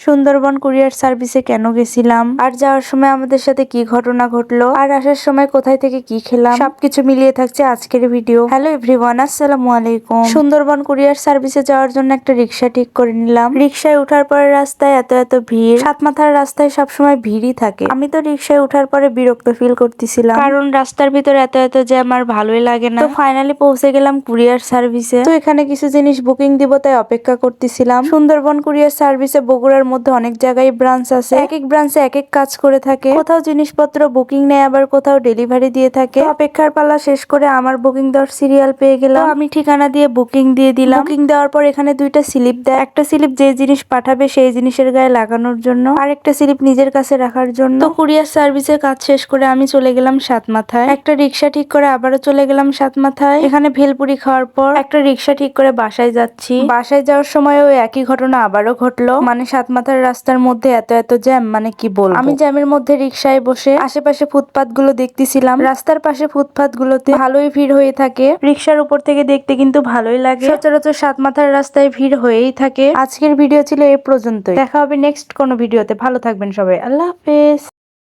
Sundarban courier সার্ভিসে কেন গেছিলাম, আর যাওয়ার সময় আমাদের সাথে কি ঘটনা ঘটলো, আর আসার সময় কোথায় থেকে কি খেলাম, সবকিছু মিলিয়ে থাকছে আজকের ভিডিও। হ্যালো এভরিওয়ান, আসসালামু আলাইকুম। সুন্দরবন কুরিয়ার সার্ভিসে যাওয়ার জন্য একটা রিক্সা ঠিক করে নিলাম। রিক্সায় উঠার পরে রাস্তায় এত ভিড়, সাতমাথার রাস্তায় সবসময় ভিড়ই থাকে। আমি তো রিক্সায় উঠার পরে বিরক্ত ফিল করতেছিলাম, কারণ রাস্তার ভিতরে এত জ্যাম আর ভালোই লাগে না। তো ফাইনালি পৌঁছে গেলাম কুরিয়ার সার্ভিসে। তো এখানে কিছু জিনিস বুকিং দিব, তাই অপেক্ষা করতেছিলাম। সুন্দরবন কুরিয়ার সার্ভিসে বগুড়ার মধ্যে অনেক জায়গায় ব্রাঞ্চ আছে, এক এক ব্রাঞ্চে এক এক কাজ করে থাকে। কোথাও জিনিসপত্র বুকিং নেয়, আবার কোথাও ডেলিভারি দিয়ে থাকে। অপেক্ষার পালা শেষ করে আমার বুকিং দেওয়ার সিরিয়াল পেয়ে গেলাম। আমি ঠিকানা দিয়ে বুকিং দিয়ে দিলাম। বুকিং দেওয়ার পর এখানে দুইটা স্লিপ দেয়, একটা স্লিপ যে জিনিস পাঠাবে সেই জিনিসের গায়ে লাগানোর জন্য, আর একটা স্লিপ নিজের কাছে রাখার জন্য। তো কুরিয়ার সার্ভিসের কাজ শেষ করে আমি চলে গেলাম সাতমাথায়। একটা রিক্সা ঠিক করে আবারও চলে গেলাম সাতমাথায়। এখানে ভেলপুরি খাওয়ার পর একটা রিক্সা ঠিক করে বাসায় যাচ্ছি। বাসায় যাওয়ার সময় ওই একই ঘটনা আবারও ঘটলো। মানে সাতমাথার রাস্তার মধ্যে এত জ্যাম, মানে কি বলবো। আমি জ্যামের মধ্যে রিক্সায় বসে আশেপাশে ফুটপাত গুলো দেখতেছিলাম। রাস্তার পাশে ফুটপাত গুলোতে ভালোই ভিড় হয়ে থাকে। রিক্সার উপর থেকে দেখতে কিন্তু ভালোই লাগে। সচরাচর সাতমাথার রাস্তায় ভিড় হয়েই থাকে। আজকের ভিডিও ছিল এই পর্যন্তই। দেখা হবে নেক্সট কোনো ভিডিওতে। ভালো থাকবেন সবাই, আল্লাহ হাফেজ।